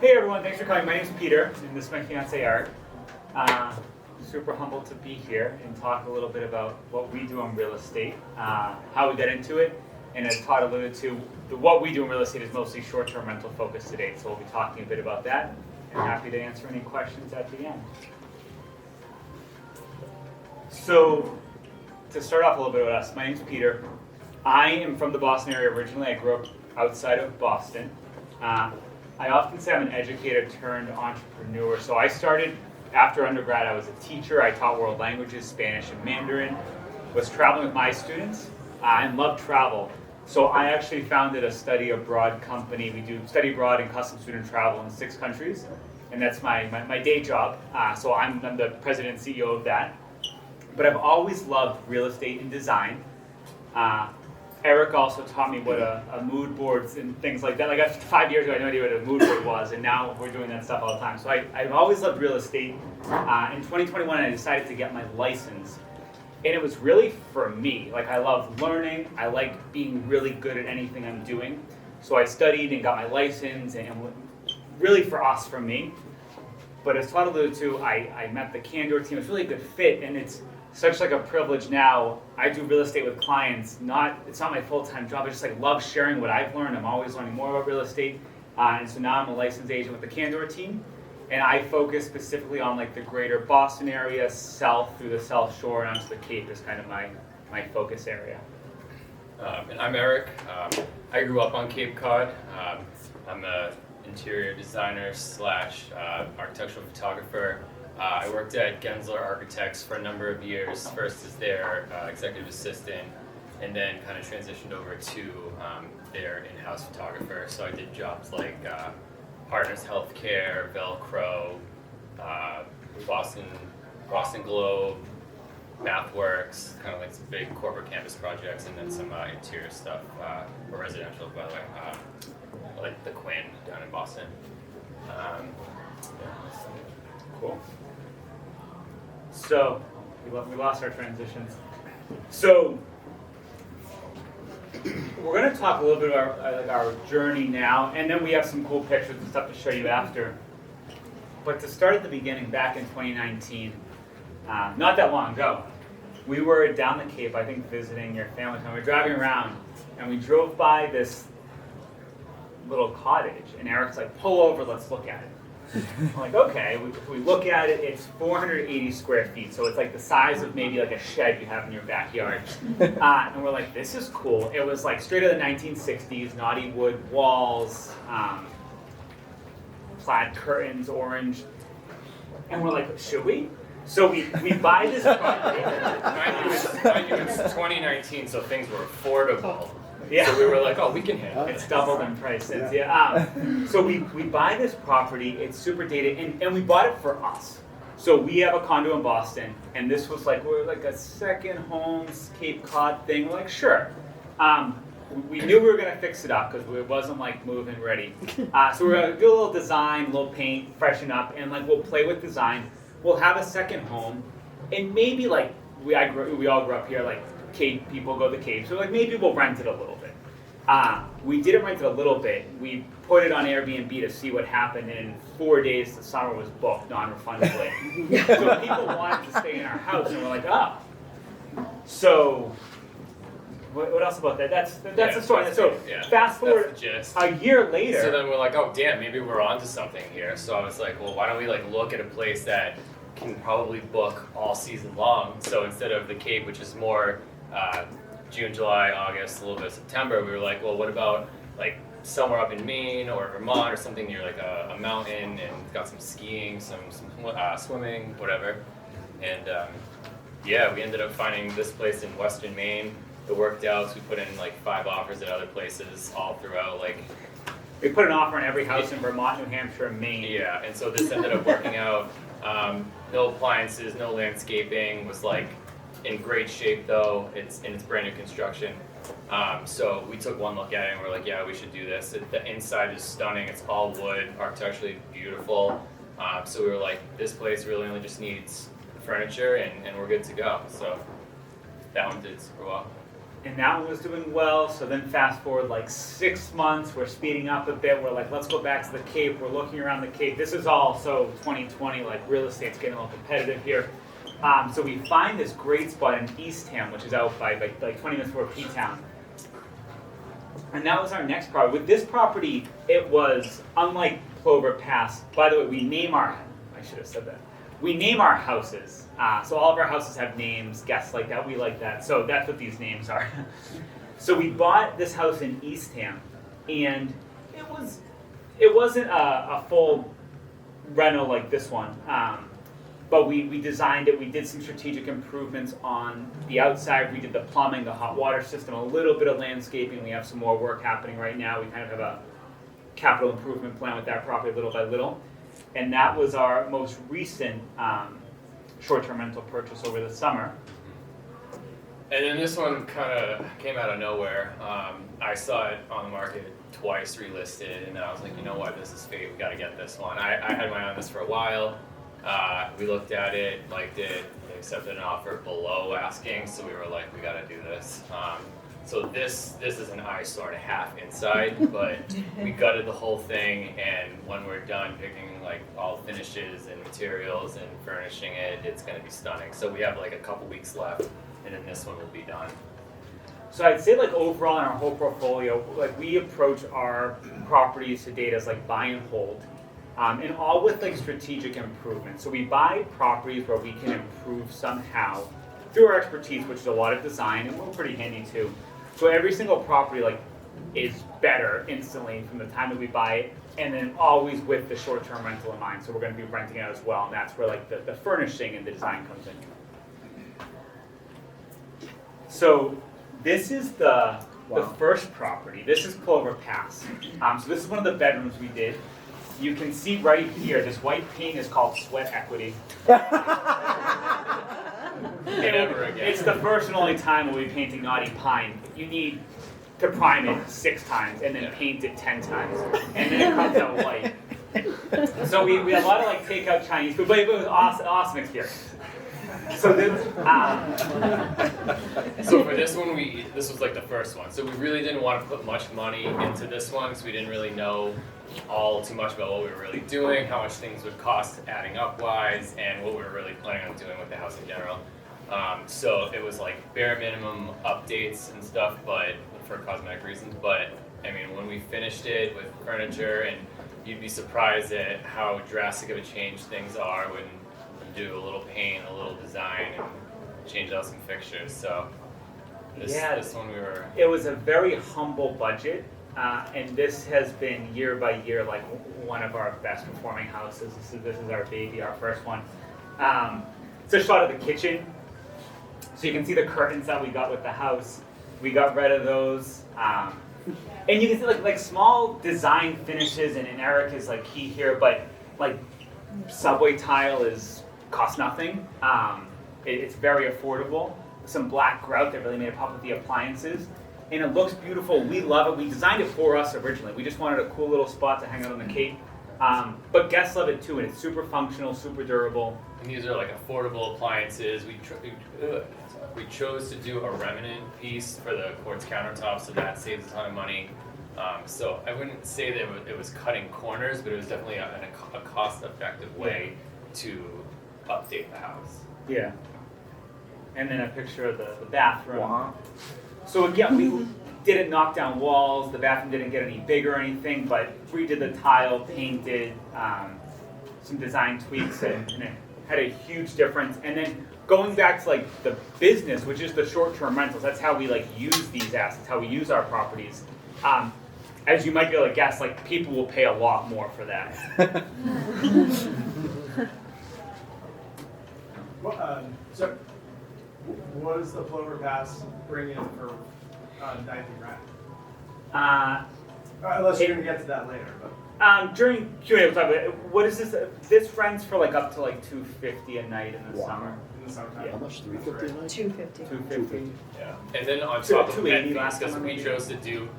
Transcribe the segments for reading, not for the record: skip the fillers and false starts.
Hey everyone, thanks for coming. My name's Peter, and this is my fiance Eric. Super humbled to be here and talk a little bit about what we do in real estate, how we got into it, and as Todd alluded to, what we do in real estate is mostly short-term rental focused today, so we'll be talking a bit about that, and happy to answer any questions at the end. So, to start off a little bit about us, my name's Peter. I am from the Boston area originally. I grew up outside of Boston. I often say I'm an educator turned entrepreneur. So I started after undergrad. I was a teacher. I taught world languages, Spanish and Mandarin. Was traveling with my students and loved travel. So I actually founded a study abroad company. We do study abroad and custom student travel in 6 countries, and that's my day job. So I'm the president and CEO of that. But I've always loved real estate and design. Eric also taught me what a mood boards and things like that. Like 5 years ago, I had no idea what a mood board was, and now we're doing that stuff all the time. So I've always loved real estate. In 2021, I decided to get my license, and it was really for me. Like, I love learning. I like being really good at anything I'm doing. So I studied and got my license, and really for me. But as Todd alluded to, I met the Candor team. It's really a good fit, and it's such like a privilege now. I do real estate with clients. It's not my full-time job. I just like love sharing what I've learned. I'm always learning more about real estate. And so now I'm a licensed agent with the Candor team. And I focus specifically on like the greater Boston area, south through the South Shore and onto the Cape is kind of my focus area. And I'm Eric. I grew up on Cape Cod. I'm an interior designer / architectural photographer. I worked at Gensler Architects for a number of years, first as their executive assistant, and then kind of transitioned over to their in-house photographer. So I did jobs like Partners Healthcare, Velcro, Boston Globe, MathWorks, kind of like some big corporate campus projects, and then some interior stuff, or residential, by the way, like the Quinn down in Boston. Cool. So, we lost our transitions. So, we're going to talk a little bit about our journey now, and then we have some cool pictures and stuff to show you after. But to start at the beginning, back in 2019, not that long ago, we were down the Cape, I think, visiting your family. We were driving around, and we drove by this little cottage, and Eric's like, pull over, let's look at it. I'm like, okay, we look at it, it's 480 square feet, so it's like the size of maybe like a shed you have in your backyard. And we're like, this is cool. It was like straight out of the 1960s, naughty wood walls, plaid curtains, orange. And we're like, should we? So we buy this property. Mind you, it's 2019, so things were affordable. Yeah. So we were like, oh, we can handle it. It's doubled in price since, yeah. So we buy this property, it's super dated, and we bought it for us. So we have a condo in Boston, and this was like, we're like a second homes Cape Cod thing. We're like, sure. We knew we were gonna fix it up because it wasn't like move-in ready. So we're gonna do a little design, a little paint, freshen up, and like we'll play with design. We'll have a second home, and maybe like we all grew up here, like Cape people go to the Cape, so like maybe we'll rent it a little bit. We didn't rent it a little bit. We put it on Airbnb to see what happened, and in 4 days the summer was booked non-refundably. So people wanted to stay in our house, and we're like, oh. So what else about that? That's the story. So fast forward a year later. So then we're like, oh damn, maybe we're onto something here. So I was like, well, why don't we like look at a place that can probably book all season long? So instead of the Cape, which is more June, July, August, a little bit of September, we were like, well, what about like somewhere up in Maine or Vermont or something near like a mountain and got some skiing, some swimming, whatever. And we ended up finding this place in Western Maine. It worked out, so we put in like 5 offers at other places all throughout. Like, we put an offer on every house in Vermont, New Hampshire, and Maine. Yeah, and so this ended up working out. No appliances, no landscaping, was like in great shape though. It's brand new construction. So we took one look at it and we're like, yeah, we should do this. The inside is stunning. It's all wood, architecturally beautiful. So we were like, this place really only just needs furniture and we're good to go. So that one did super well. and that one was doing well. So then fast forward like 6 months, we're speeding up a bit. We're like, let's go back to the Cape. We're looking around the Cape. This is all so 2020, like real estate's getting a little competitive here. So we find this great spot in Eastham, which is out by like 20 minutes before P-Town. And that was our next property. With this property, it was unlike Plover Pass. By the way, I should have said that. We name our houses. So all of our houses have names, guests like that, we like that. So that's what these names are. So we bought this house in Eastham, and it wasn't a full reno like this one. But we designed it, we did some strategic improvements on the outside, we did the plumbing, the hot water system, a little bit of landscaping, we have some more work happening right now, we kind of have a capital improvement plan with that property little by little. And that was our most recent short-term rental purchase over the summer. And then this one kind of came out of nowhere. I saw it on the market twice relisted, and I was like, you know what, this is fate, we gotta get this one. I had my eye on this for a while. We looked at it, liked it, accepted an offer below asking, so we were like, we gotta do this. So this is an eyesore and a half inside, but we gutted the whole thing, and when we're done picking like all finishes and materials and furnishing it, it's gonna be stunning. So we have like a couple weeks left, and then this one will be done. So I'd say like overall in our whole portfolio, like we approach our properties to date as like buy and hold. And all with like strategic improvement. So we buy properties where we can improve somehow through our expertise, which is a lot of design, and we're pretty handy too. So every single property like is better instantly from the time that we buy it, and then always with the short-term rental in mind. So we're going to be renting it out as well, and that's where like the furnishing and the design comes in. So this is the first property. This is Plover Pass. So this is one of the bedrooms we did. You can see right here, this white paint is called sweat equity. Never again. It's the first and only time we'll be painting Naughty Pine. You need to prime it 6 times and then paint it 10 times. And then it comes out white. So we had a lot of like takeout Chinese food, but it was awesome experience. So So for this one, this was like the first one. So we really didn't want to put much money into this one because we didn't really know too much about what we were really doing, how much things would cost adding up wise, and what we were really planning on doing with the house in general. So it was like bare minimum updates and stuff, but for cosmetic reasons. But I mean, when we finished it with furniture, and you'd be surprised at how drastic of a change things are when you do a little paint, a little design, and change out some fixtures. So this one it was a very humble budget. And this has been year by year like one of our best performing houses. This is our baby, our first one. It's a shot of the kitchen. So you can see the curtains that we got with the house. We got rid of those. And you can see like small design finishes, and Eric is like key here, but like subway tile costs nothing. It's very affordable. Some black grout that really made it pop with the appliances. And it looks beautiful. We love it. We designed it for us originally. We just wanted a cool little spot to hang out on the Cape. But guests love it too, and it's super functional, super durable. And these are like affordable appliances. We chose to do a remnant piece for the quartz countertop, so that saves a ton of money. So I wouldn't say that it was cutting corners, but it was definitely a cost-effective way to update the house. Yeah. And then a picture of the bathroom. Wow. So again, we didn't knock down walls, the bathroom didn't get any bigger or anything, but redid the tile, painted, some design tweaks, and it had a huge difference. And then going back to like the business, which is the short-term rentals, that's how we like use these assets, how we use our properties. As you might be able to guess, like people will pay a lot more for that. So, what does the Plover Pass bring in for night rent? Unless you're going to get to that later. But During Q&A, we'll talk about it. What is this? This rents for like up to like $250 a night in the summer. in the summertime. Yeah. How much? $350 a night? 250. $250. Yeah. And then on top of $280 pet last fees, because time, we maybe? chose to do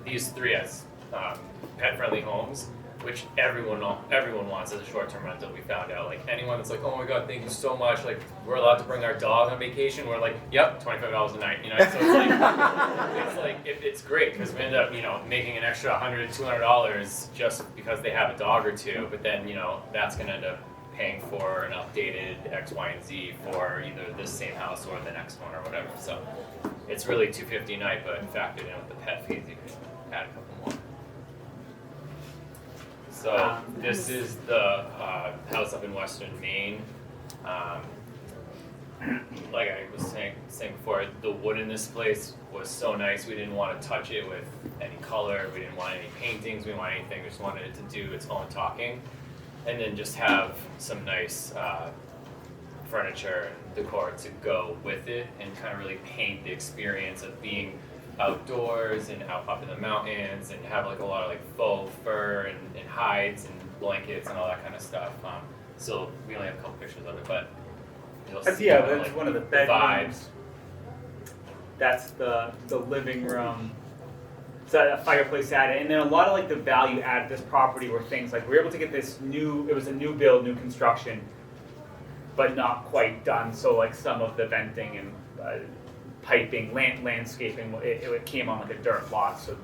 these 3 as pet-friendly homes, which everyone wants as a short-term rental. We found out, like, anyone that's like, oh my god, thank you so much, like, we're allowed to bring our dog on vacation, we're like, yep, $25 a night, you know. So it's great because we end up, you know, making an extra $100, $200 just because they have a dog or two, but then, you know, that's gonna end up paying for an updated X, Y, and Z for either this same house or the next one or whatever. So it's really $250 a night, but factored in with the pet fees, you can add a couple more. So this is the house up in Western Maine. Like I was saying before, the wood in this place was so nice. We didn't want to touch it with any color. We didn't want any paintings. We didn't want anything. We just wanted it to do its own talking, and then just have some nice furniture and decor to go with it, and kind of really paint the experience of being outdoors and out up in the mountains, and have like a lot of like faux fur and hides and blankets and all that kind of stuff. So we only have a couple pictures of it, but you'll see that's like, one of the the bedrooms. That's the living room. So a fireplace added, and then a lot of like the value add of this property were things like we were able to get this new. It was a new build, new construction, but not quite done. So like some of the venting and piping, landscaping, it came on like a dirt lot. So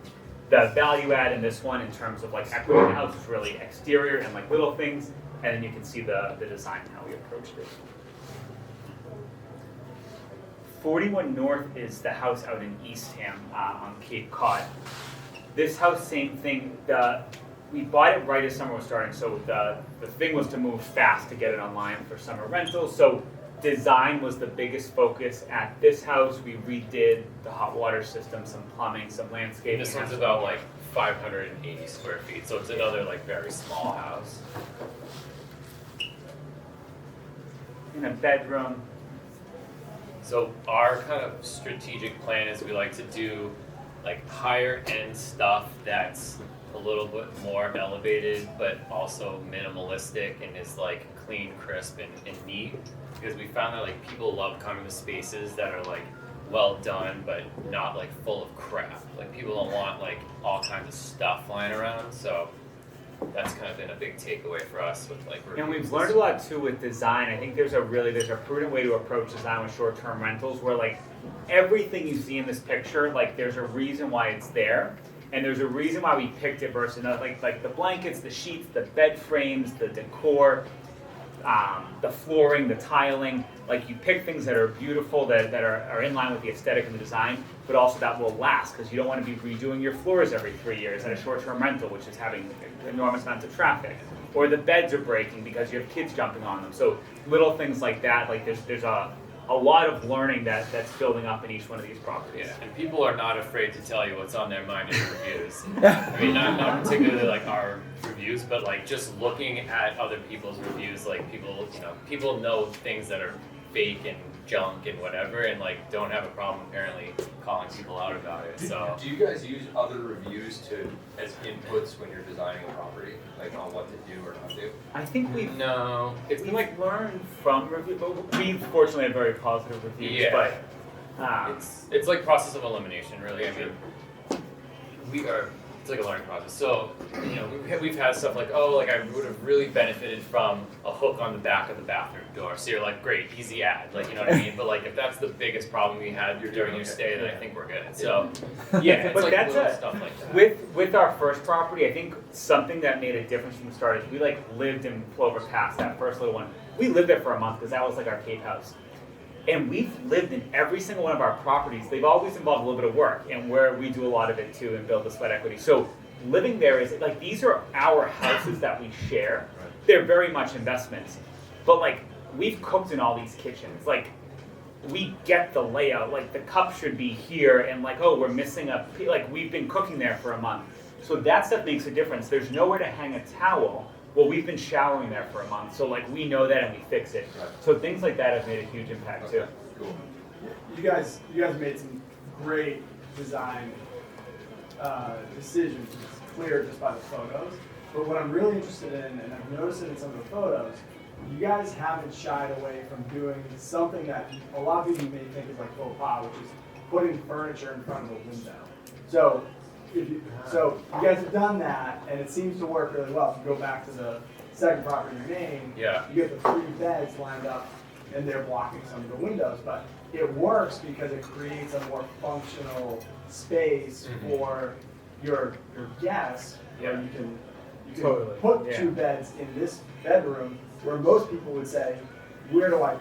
the value add in this one in terms of like equity in the house is really exterior and like little things, and then you can see the design, how we approached it. 41 North is the house out in Eastham on Cape Cod. This house, same thing. We bought it right as summer was starting, so the thing was to move fast to get it online for summer rentals. So design was the biggest focus at this house. We redid the hot water system, some plumbing, some landscaping. This one's about like 580 square feet, so it's another like very small house. In a bedroom. So our kind of strategic plan is we like to do like higher end stuff that's a little bit more elevated, but also minimalistic and is like clean, crisp, and neat. Because we found that like people love coming to spaces that are like well done, but not like full of crap. Like people don't want like all kinds of stuff lying around. So that's kind of been a big takeaway for us with like reviews. And we've learned a lot too with design. I think there's a prudent way to approach design with short-term rentals where like everything you see in this picture, like there's a reason why it's there. And there's a reason why we picked it versus another, like the blankets, the sheets, the bed frames, the decor, the flooring, the tiling. Like you pick things that are beautiful, that are in line with the aesthetic and the design, but also that will last because you don't want to be redoing your floors every 3 years at a short-term rental, which is having enormous amounts of traffic. Or the beds are breaking because you have kids jumping on them. So little things like that, like there's a lot of learning that's building up in each one of these properties. Yeah, and people are not afraid to tell you what's on their mind in reviews. I mean, not particularly like our reviews, but like just looking at other people's reviews, like people know things that are fake and junk and whatever, and like don't have a problem apparently calling people out about it. So do you guys use other reviews as inputs when you're designing a property, like on what to do or not do? I think we've it's been like learned from reviews, but we fortunately have very positive reviews. Yeah. But it's like process of elimination, really. I mean, it's like a learning process. So, we've had stuff like, I would have really benefited from a hook on the back of the bathroom door. So you're like, great, easy add, like, you know what I mean? But like, if that's the biggest problem we had during your stay, then I think we're good. So, yeah, it's but like that's little stuff like that. With our first property, I think something that made a difference from the start is we like lived in Plover Pass, that first little one. We lived there for a month because that was like our Cape house. And we've lived in every single one of our properties. They've always involved a little bit of work, and where we do a lot of it too and build the sweat equity. So living there is like, these are our houses that we share. They're very much investments. But like, we've cooked in all these kitchens. Like, we get the layout. Like, the cup should be here, and like, we're missing like, we've been cooking there for a month. So that stuff makes a difference. There's nowhere to hang a towel. Well, we've been showering there for a month, so like we know that and we fix it. Right. So things like that have made a huge impact too. Cool. You guys made some great design decisions. It's clear just by the photos. But what I'm really interested in, and I've noticed it in some of the photos, you guys haven't shied away from doing something that a lot of people may think is like faux pas, which is putting furniture in front of a window. So So you guys have done that, and it seems to work really well. If you go back to the second property in Maine, Yeah. you get the 3 beds lined up, and they're blocking some of the windows. But it works because it creates a more functional space for your guests, where you can Totally, put yeah. 2 beds in this bedroom, where most people would say, where do I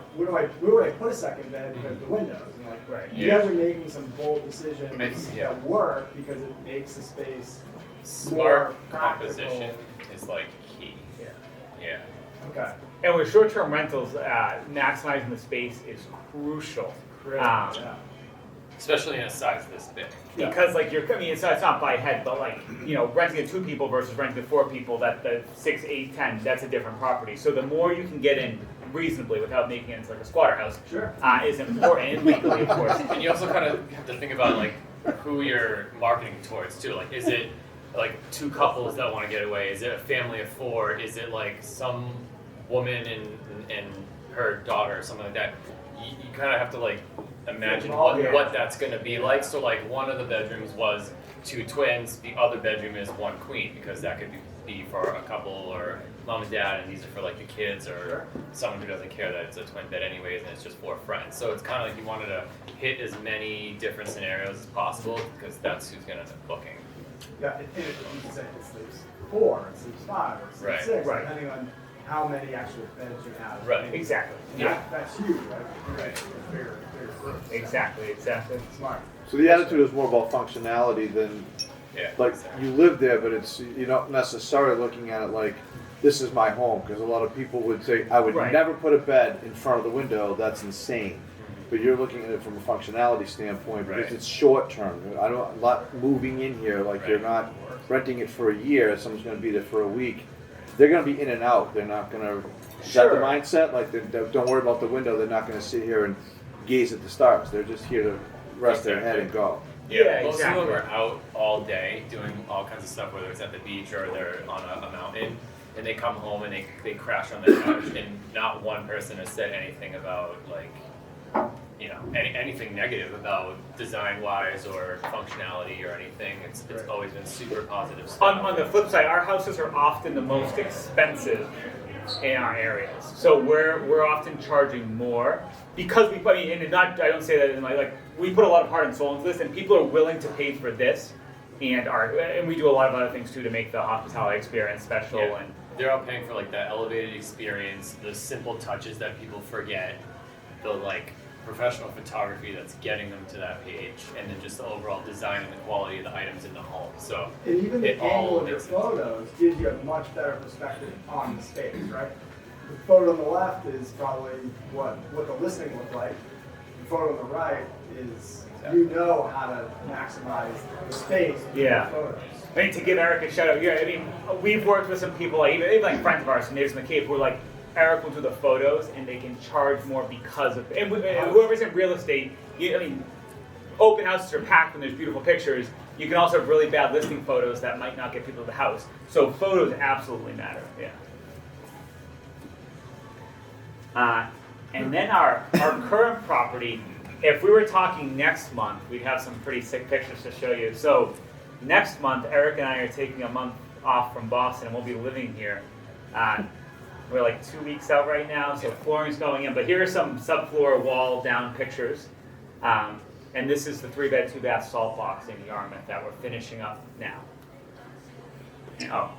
put a second bed because of the windows? And like, Right. you guys are making some bold decisions Yeah. that work because it makes the space Smart more practical. composition is like key. Yeah. Yeah. Okay. And with short-term rentals, maximizing the space is crucial. Great. Um, Yeah. Especially in a size this big. Because like I mean, it's not by head, but like, you know, renting to 2 people versus renting to 4 people, that 6, 8, 10, that's a different property. So the more you can get in reasonably without making it into like a squatter house, Sure. is important, and legally, of course. And you also kind of have to think about like who you're marketing towards too. Like, is it like 2 couples that want to get away? Is it a family of 4? Is it like some woman and her daughter or something like that? You kind of have to like imagine what that's going to be like. So like one of the bedrooms was 2 twins, the other bedroom is 1 queen, because that could be for a couple or mom and dad, and these are for like the kids or someone who doesn't care that it's a twin bed anyways and it's just 4 friends. So it's kind of like you wanted to hit as many different scenarios as possible, because that's who's going to end up booking. Yeah, and you can say it sleeps 4, it sleeps 5, or it sleeps Right. 6, Right. depending on how many actual beds you have. Right. Exactly. And Yeah. that's huge, right? Right. Bigger groups. Exactly. Smart. So the attitude is more about functionality than, Yeah. like, exactly. you live there, but it's, you're not necessarily looking at it like, this is my home, because a lot of people would say, I would Right. never put a bed in front of the window, that's insane. But you're looking at it from a functionality standpoint, because Right. it's short term. I'm not moving in here, like, you're Right. not renting it for a year, someone's gonna be there for a week. They're gonna be in and out, they're not gonna, is that the Sure. mindset? Like, don't worry about the window, they're not gonna sit here and gaze at the stars, they're just here to rest their head and go. Yeah, most exactly. of them are out all day doing all kinds of stuff, whether it's at the beach or they're on a mountain, and they come home and they crash on the couch, and not one person has said anything about like, you know, anything negative about design wise or functionality or anything. It's Right. always been super positive stuff. On the flip side, our houses are often the most expensive in our areas. So we're often charging more because I mean, and not, I don't say that in like we put a lot of heart and soul into this, and people are willing to pay for this, and we do a lot of other things too to make the hospitality experience special. Yeah. And They're all paying for like that elevated experience, the simple touches that people forget, the like professional photography that's getting them to that page, and then just the overall design and the quality of the items in the home. So And even the it all angle of your makes sense. photos gives you a much better perspective on the space, right? The photo on the left is probably what the listing looked like. The photo on the right is, you know how to maximize the space with Yeah. your photos. I mean, to give Eric a shout out, yeah, I mean, we've worked with some people, like even like friends of ours, and neighbors in the Cape, who are like, Eric will do the photos, and they can charge more because of, and whoever's in real estate, I mean, open houses are packed when there's beautiful pictures. You can also have really bad listing photos that might not get people to the house. So photos absolutely matter, yeah. And then our current property, if we were talking next month, we'd have some pretty sick pictures to show you. So next month, Eric and I are taking a month off from Boston, and we'll be living here. We're like 2 weeks out right now, so flooring's going in. But here are some subfloor wall down pictures. And this is the 3-bed, 2-bath salt box in Yarmouth that we're finishing up now. Oh,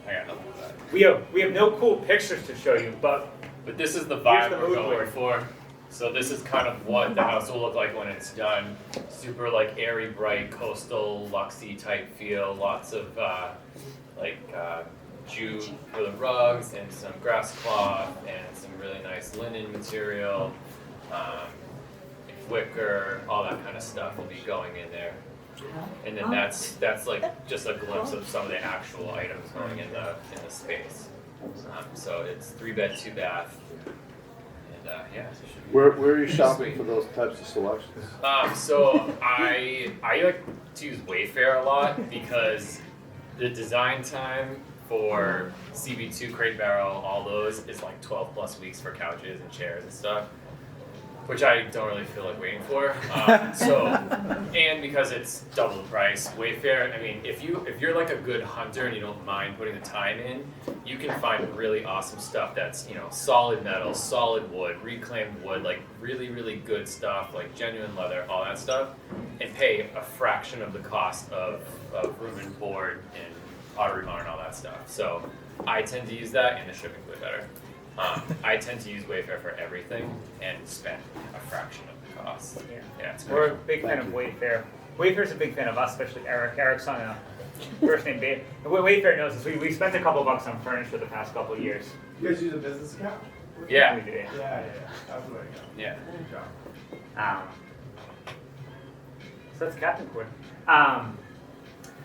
I got nothing with that. we have no cool pictures to show you, but But this is the Here's vibe the we're mood going board. for. So this is kind of what the house will look like when it's done. Super like airy, bright, coastal, luxy type feel. Lots of jute for the rugs and some grass cloth and some really nice linen material, wicker, all that kind of stuff will be going in there. And then that's like just a glimpse of some of the actual items going in the space. So it's 3-bed, 2-bath, and yeah. It should be Where are you shopping sweet. for those types of selections? So I like to use Wayfair a lot because the design time for CB2, Crate Barrel, all those is like 12 plus weeks for couches and chairs and stuff. which I don't really feel like waiting for. And because it's double the price, Wayfair. I mean, if you're like a good hunter and you don't mind putting the time in, you can find really awesome stuff that's solid metal, solid wood, reclaimed wood, like really good stuff, like genuine leather, all that stuff, and pay a fraction of the cost of room and board and auto rebar and all that stuff. So I tend to use that, and the shipping's way better. I tend to use Wayfair for everything and spend a fraction of the cost. Yeah, it's We're a great. big fan of Wayfair. Wayfair's a big fan of us, especially Eric. Eric's on a first name babe. Wayfair knows us. We spent a couple bucks on furniture the past couple of years. You guys use a business account? Yeah. We do, yeah. Yeah. That's the way to go. Yeah. Good job. So that's Captain Cord.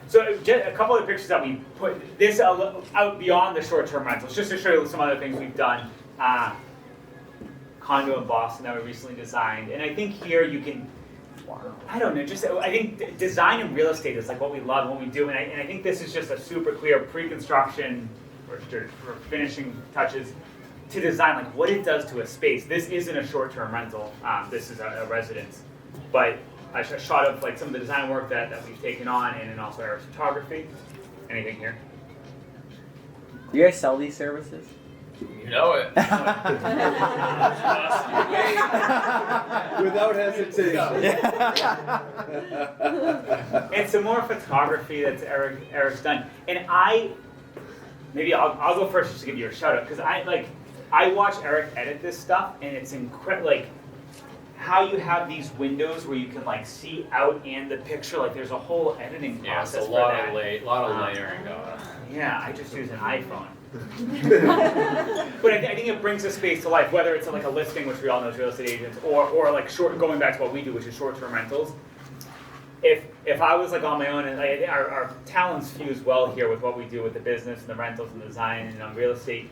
So just a couple of the pictures that we put this out beyond the short-term rentals, just to show you some other things we've done. Condo in Boston that we recently designed, and I think here you can, I don't know, I think design in real estate is like what we love, what we do, and I think this is just a super clear pre-construction or finishing touches to design like what it does to a space. This isn't a short-term rental. This is a residence, but a shot of like some of the design work that we've taken on, and then also our photography. Anything here? Do you guys sell these services? You know it. Without hesitation. And some more photography that Eric's done. And maybe I'll go first just to give you a shout out, because I watch Eric edit this stuff, and it's incredible. Like how you have these windows where you can like see out and the picture. Like there's a whole editing Yeah, it's process a lot for of that. lot of layering going on. Yeah, I just use an iPhone. But I think it brings a space to life, whether it's like a listing, which we all know as real estate agents, or like going back to what we do, which is short-term rentals. If I was like on my own, and our talents fuse well here with what we do with the business and the rentals and the design and real estate,